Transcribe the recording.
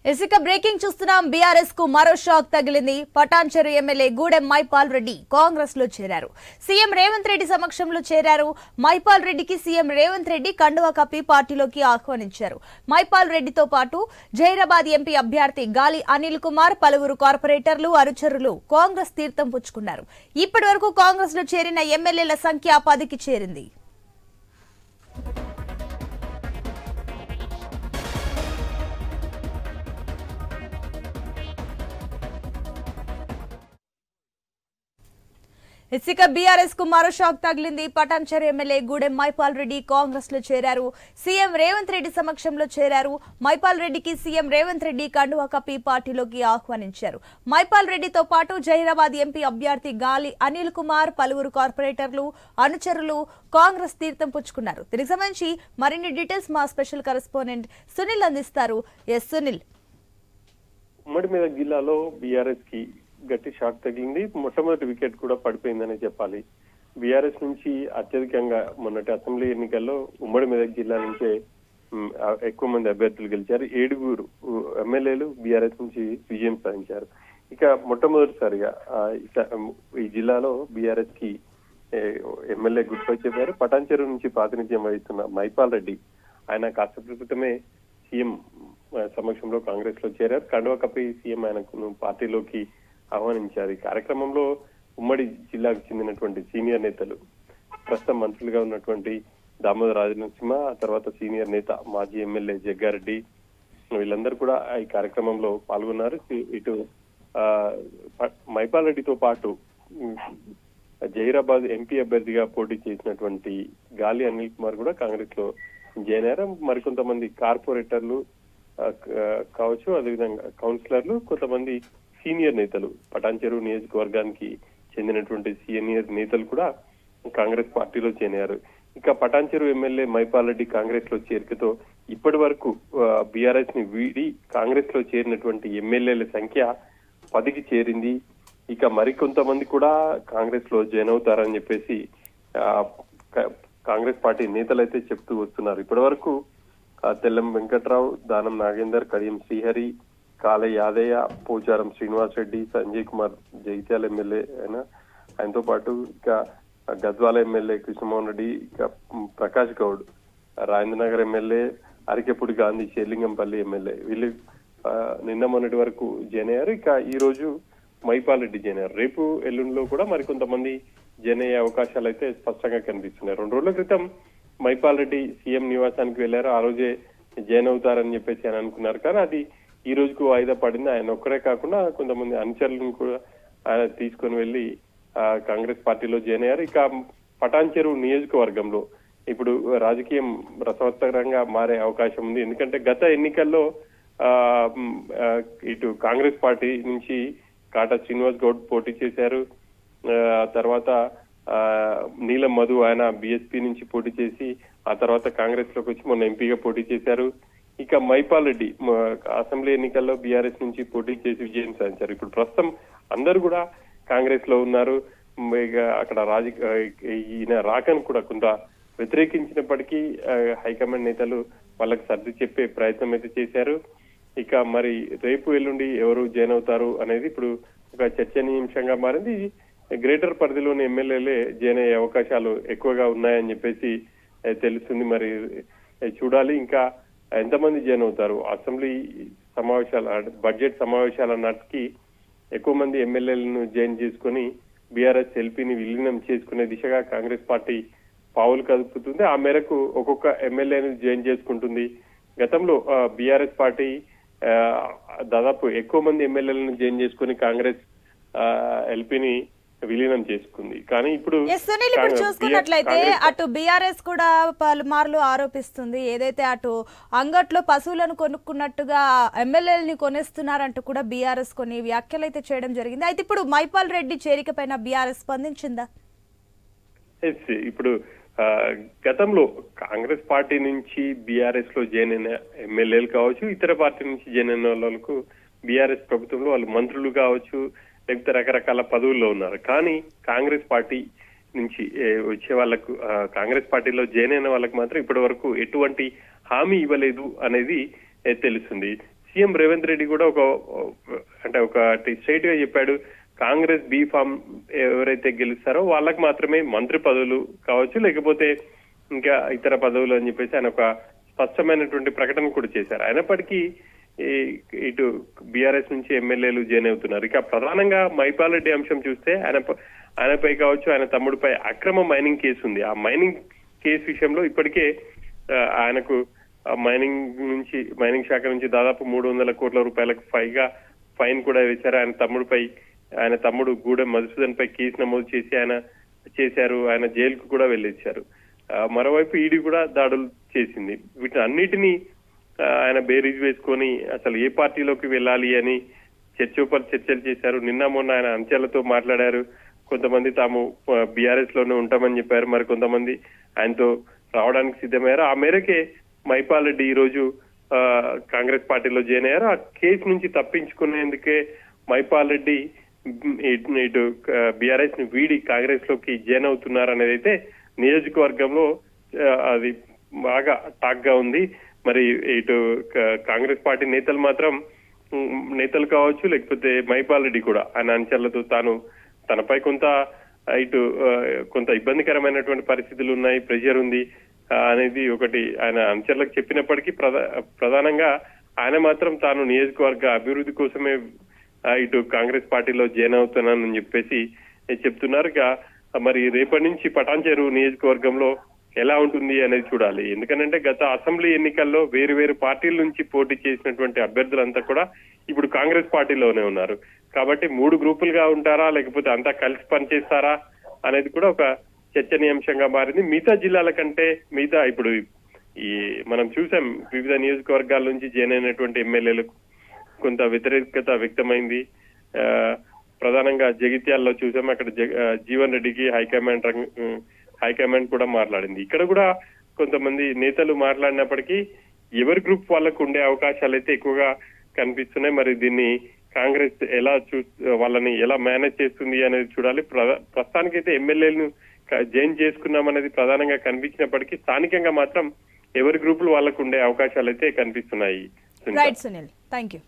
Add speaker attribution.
Speaker 1: ఇసుక బ్రేకింగ్ చూస్తున్నాం. బీఆర్ఎస్ కు మరో షాక్ తగిలింది. పటాన్చెరు ఎమ్మెల్యే గూడెం మైపాల్ రెడ్డి కాంగ్రెస్ లో చేరారు. సీఎం రేవంత్ రెడ్డి సమక్షంలో చేరారు. మైపాల్ రెడ్డికి సీఎం రేవంత్ రెడ్డి కండువా కప్పి పార్టీలోకి ఆహ్వానించారు. మైపాల్ రెడ్డితో పాటు జైరాబాద్ ఎంపీ అభ్యర్థి గాలి అనిల్ కుమార్, పలువురు కార్పొరేటర్లు, అనుచరులు కాంగ్రెస్ తీర్థం పుచ్చుకున్నారు. ఇప్పటి వరకు కాంగ్రెస్ లో చేరిన ఎమ్మెల్యేల సంఖ్య 10కి చేరింది. ఇసుక బీఆర్ఎస్ కు మరో షాక్ తగిలింది. పటాన్చెరు ఎమ్మెల్యే గూడెం మైపాల్ రెడ్డి కాంగ్రెస్ లో చేరారు. సీఎం రేవంత్ రెడ్డి సమక్షంలో చేరారు. మైపాల్ రెడ్డికి సీఎం రేవంత్ రెడ్డి కండువా కప్పి పార్టీలోకి ఆహ్వానించారు. మైపాల్ రెడ్డితో పాటు జైరాబాద్ ఎంపీ అభ్యర్థి గాలి అనిల్ కుమార్, పలువురు కార్పొరేటర్లు, అనుచరులు కాంగ్రెస్ తీర్థం పుచ్చుకున్నారు. దీనికి సంబంధించి మరిన్ని డీటెయిల్స్ మా స్పెషల్ కరెస్పాండెంట్ సునీల్ అందిస్తారు. ఎస్ సునీల్.
Speaker 2: ఉమ్మడి మెదక్ జిల్లాలో బీఆర్ఎస్ కి గట్టి షాక్ తగిలింది. మొట్టమొదటి వికెట్ కూడా పడిపోయిందనే చెప్పాలి. బీఆర్ఎస్ నుంచి అత్యధికంగా మొన్నటి అసెంబ్లీ ఎన్నికల్లో ఉమ్మడి మెదక్ జిల్లా నుంచే ఎక్కువ మంది అభ్యర్థులు గెలిచారు. 7 ఎమ్మెల్యేలు బీఆర్ఎస్ నుంచి విజయం సాధించారు. ఇక మొట్టమొదటిసారిగా ఈ జిల్లాలో బీఆర్ఎస్ కి ఎమ్మెల్యే గుర్తు చెప్పారు. పటాన్చెరు నుంచి ప్రాతినిధ్యం వహిస్తున్న మైపాల్ రెడ్డి ఆయన కాసేపటి క్రితమే సీఎం సమక్షంలో కాంగ్రెస్ లో చేరారు. కండువా కప్పి సీఎం ఆయనకు పార్టీలోకి ఆహ్వానించారు. ఈ కార్యక్రమంలో ఉమ్మడి జిల్లాకు చెందినటువంటి సీనియర్ నేతలు, ప్రస్తుతం మంత్రులుగా ఉన్నటువంటి దామోదర రాజనరసింహ, ఆ తర్వాత సీనియర్ నేత మాజీ ఎమ్మెల్యే జగ్గారెడ్డి, వీళ్ళందరూ కూడా ఈ కార్యక్రమంలో పాల్గొన్నారు. ఇటు మైపాల్ రెడ్డితో పాటు జైరాబాద్ ఎంపీ అభ్యర్థిగా పోటీ చేసినటువంటి గాలి అనిల్ కుమార్ కూడా కాంగ్రెస్ లో జాయిన్ అయ్యారు. మరికొంతమంది కార్పొరేటర్లు కావచ్చు, అదేవిధంగా కౌన్సిలర్లు, కొంతమంది సీనియర్ నేతలు, పటాన్చెరు నియోజకవర్గానికి చెందినటువంటి సీనియర్ నేతలు కూడా కాంగ్రెస్ పార్టీలో చేరారు. ఇక పటాన్చెరు ఎమ్మెల్యే మైపాల్ రెడ్డి కాంగ్రెస్ లో చేరికతో ఇప్పటి వరకు బీఆర్ఎస్ ని వీడి కాంగ్రెస్ లో చేరినటువంటి ఎమ్మెల్యేల సంఖ్య 10కి చేరింది. ఇక మరికొంతమంది కూడా కాంగ్రెస్ లో జాయిన్ అవుతారని చెప్పేసి కాంగ్రెస్ పార్టీ నేతలు అయితే చెప్తూ వస్తున్నారు. ఇప్పటి వరకు తెల్లం వెంకట్రావు, దానం నాగేందర్, కడియం శ్రీహరి, కాలే యాదయ్య, పోచారం శ్రీనివాస్ రెడ్డి, సంజయ్ కుమార్ జగిత్యాల ఎమ్మెల్యే ఆయనతో పాటు ఇక గద్వాల ఎమ్మెల్యే కృష్ణమోహన్ రెడ్డి, ఇక ప్రకాష్ గౌడ్ రాజేంద్రనగర్ ఎమ్మెల్యే, అరికెపూడి గాంధీ షేర్లింగంపల్లి ఎమ్మెల్యే, వీళ్ళు నిన్న మొన్నటి వరకు జాయిన్ అయ్యారు. ఇక ఈ రోజు మైపాల్ రెడ్డి జాయిన్ అయ్యారు. రేపు ఎల్లుండిలో కూడా మరికొంతమంది జాయిన్ అయ్యే అవకాశాలు అయితే స్పష్టంగా కనిపిస్తున్నాయి. 2 రోజుల క్రితం మైపాల్ రెడ్డి సీఎం నివాసానికి వెళ్లారు. ఆ రోజే జాయిన్ అవుతారని చెప్పేసి అని అనుకున్నారు. కానీ అది ఈ రోజుకు వాయిదా పడింది. ఆయన ఒక్కరే కాకుండా కొంతమంది అనుచరులను కూడా ఆయన తీసుకొని వెళ్లి కాంగ్రెస్ పార్టీలో జాయిన్ అయ్యారు. ఇక పటాన్చెరు నియోజకవర్గంలో ఇప్పుడు రాజకీయం రసవత్తరంగా మారే అవకాశం ఉంది. ఎందుకంటే గత ఎన్నికల్లో ఇటు కాంగ్రెస్ పార్టీ నుంచి కాటా శ్రీనివాస్ గౌడ్ పోటీ చేశారు. తర్వాత నీలం మధు ఆయన బీఎస్పీ నుంచి పోటీ చేసి ఆ తర్వాత కాంగ్రెస్ లోకి వచ్చి మొన్న ఎంపీగా పోటీ చేశారు. ఇక మైపాల్ రెడ్డి అసెంబ్లీ ఎన్నికల్లో బీఆర్ఎస్ నుంచి పోటీ చేసి విజయం సాధించారు. ఇప్పుడు ప్రస్తుతం అందరూ కూడా కాంగ్రెస్ లో ఉన్నారు. అక్కడ ఈయన రాకను కూడా కొంత వ్యతిరేకించినప్పటికీ హైకమాండ్ నేతలు వాళ్ళకి సర్ది చెప్పే ప్రయత్నం అయితే చేశారు. ఇక మరి రేపు ఎల్లుండి ఎవరు జాయిన్ అవుతారు అనేది ఇప్పుడు ఒక చర్చనీయాంశంగా మారింది. గ్రేటర్ పరిధిలోని ఎమ్మెల్యేలే జాయిన్ అయ్యే అవకాశాలు ఎక్కువగా ఉన్నాయని చెప్పేసి తెలుస్తుంది. మరి చూడాలి ఇంకా ఎంతమంది జాయిన్ అవుతారు. అసెంబ్లీ సమావేశాలు, బడ్జెట్ సమావేశాల నాటికి ఎక్కువ మంది ఎమ్మెల్యేలను జాయిన్ చేసుకుని బీఆర్ఎస్ ఎల్పీని విలీనం చేసుకునే దిశగా కాంగ్రెస్ పార్టీ పావులు కదుపుతుంది. ఆ మేరకు ఒక్కొక్క ఎమ్మెల్యేను జాయిన్ చేసుకుంటుంది. గతంలో బీఆర్ఎస్ పార్టీ దాదాపు ఎక్కువ మంది ఎమ్మెల్యేలను జాయిన్ చేసుకుని కాంగ్రెస్ ఎల్పీని విలీనం చేసుకుంది. కానీ ఇప్పుడు
Speaker 1: చూసుకున్నట్లయితే అటు బీఆర్ఎస్ కూడా పలుమార్లు ఆరోపిస్తుంది, ఏదైతే అటు అంగట్లో పశువులను కొనుక్కున్నట్టుగా ఎమ్మెల్యేలని కొనేస్తున్నారంటూ కూడా బీఆర్ఎస్ కొన్ని వ్యాఖ్యలు అయితే చేయడం జరిగింది. అయితే ఇప్పుడు మైపాల్ రెడ్డి చేరిక పైన బీఆర్ఎస్ స్పందించిందా?
Speaker 2: ఇప్పుడు గతంలో కాంగ్రెస్ పార్టీ నుంచి బీఆర్ఎస్ లో జాయిన్ అయిన ఎమ్మెల్యేలు కావచ్చు, ఇతర పార్టీ నుంచి జాయిన్ అయిన వాళ్ళకు బీఆర్ఎస్ ప్రభుత్వంలో వాళ్ళు మంత్రులు కావచ్చు, లేకపోతే రకరకాల పదవుల్లో ఉన్నారు. కానీ కాంగ్రెస్ పార్టీ నుంచి వచ్చే వాళ్ళకు, కాంగ్రెస్ పార్టీలో జాయిన్ అయిన వాళ్ళకి మాత్రం ఇప్పటి వరకు ఎటువంటి హామీ ఇవ్వలేదు అనేది తెలుస్తుంది. సీఎం రేవంత్ రెడ్డి కూడా ఒకటి స్ట్రైట్ గా చెప్పాడు, కాంగ్రెస్ బీ ఫామ్ ఎవరైతే గెలుస్తారో వాళ్ళకి మాత్రమే మంత్రి పదవులు కావచ్చు, లేకపోతే ఇంకా ఇతర పదవులు అని చెప్పేసి ఆయన ఒక స్పష్టమైనటువంటి ప్రకటన కూడా చేశారు. అయినప్పటికీ ఇటు బీఆర్ఎస్ నుంచి ఎమ్మెల్యేలు జాయిన్ అవుతున్నారు. ఇక ప్రధానంగా మైపాల్ రెడ్డి అంశం చూస్తే ఆయనపై కావచ్చు, ఆయన తమ్ముడిపై అక్రమ మైనింగ్ కేసు ఉంది. ఆ మైనింగ్ కేసు విషయంలో ఇప్పటికే ఆయనకు మైనింగ్ శాఖ నుంచి దాదాపు 300 కోట్ల రూపాయలకు పైగా ఫైన్ కూడా వేశారు. ఆయన తమ్ముడు గూడెం మధుసూదన్ పై కేసు నమోదు చేసి ఆయన జైలుకు కూడా వెళ్ళిచ్చారు. మరోవైపు ఈడీ కూడా దాడులు చేసింది. వీటిని అన్నిటినీ ఆయన బేరీజ్ వేసుకొని అసలు ఏ పార్టీలోకి వెళ్ళాలి అని చర్చలు చేశారు. నిన్న మొన్న ఆయన అంచెలతో మాట్లాడారు. కొంతమంది తాము బీఆర్ఎస్ లోనే ఉంటామని చెప్పారు, మరి కొంతమంది ఆయనతో రావడానికి సిద్ధమయ్యారు. ఆ మేరకే మైపాల్ రెడ్డి ఈ రోజు కాంగ్రెస్ పార్టీలో జాయిన్ అయ్యారు. ఆ కేసు నుంచి తప్పించుకునేందుకే మైపాల్ రెడ్డి ఇటు బీఆర్ఎస్ ని వీడి కాంగ్రెస్ లోకి జాయిన్ అవుతున్నారు అనేది అయితే నియోజకవర్గంలో అది బాగా టాక్ గా ఉంది. మరి ఇటు కాంగ్రెస్ పార్టీ నేతలు కావచ్చు, లేకపోతే మైపాల్ రెడ్డి కూడా ఆయన అంచెలతో తనపై కొంత ఇబ్బందికరమైనటువంటి పరిస్థితులు ఉన్నాయి, ప్రెషర్ ఉంది అనేది ఒకటి ఆయన అంచెలకు చెప్పినప్పటికీ ప్రధానంగా ఆయన మాత్రం తాను నియోజకవర్గ అభివృద్ధి కోసమే ఇటు కాంగ్రెస్ పార్టీలో జాయిన్ అవుతున్నానని చెప్పేసి చెప్తున్నారు. మరి రేపటి నుంచి పటాన్చెరు నియోజకవర్గంలో ఎలా ఉంటుంది అనేది చూడాలి. ఎందుకంటే గత అసెంబ్లీ ఎన్నికల్లో వేరు పార్టీల నుంచి పోటీ చేసినటువంటి అభ్యర్థులంతా కూడా ఇప్పుడు కాంగ్రెస్ పార్టీలోనే ఉన్నారు. కాబట్టి 3 గ్రూపులుగా ఉంటారా, లేకపోతే అంతా కలిసి పనిచేస్తారా అనేది కూడా ఒక చర్చనీయాంశంగా మారింది. మిగతా జిల్లాల కంటే ఇప్పుడు మనం చూసాం, వివిధ నియోజకవర్గాల నుంచి జాయిన్ అయినటువంటి ఎమ్మెల్యేలకు కొంత వ్యతిరేకత వ్యక్తమైంది. ప్రధానంగా జగిత్యాలలో చూసాం, అక్కడ జీవన్ రెడ్డికి హైకమాండ్ కూడా మాట్లాడింది. ఇక్కడ కూడా కొంతమంది నేతలు మాట్లాడినప్పటికీ ఎవరి గ్రూప్ వాళ్ళకు ఉండే అవకాశాలు అయితే ఎక్కువగా కనిపిస్తున్నాయి. మరి దీన్ని కాంగ్రెస్ వాళ్ళని ఎలా మేనేజ్ చేస్తుంది అనేది చూడాలి. ప్రస్తుతానికైతే ఎమ్మెల్యేలను జాయిన్ చేసుకున్నామనేది ప్రధానంగా కనిపించినప్పటికీ స్థానికంగా మాత్రం ఎవరి గ్రూపులు వాళ్ళకు ఉండే అవకాశాలు అయితే కనిపిస్తున్నాయి.
Speaker 1: Right Sunil, thank you.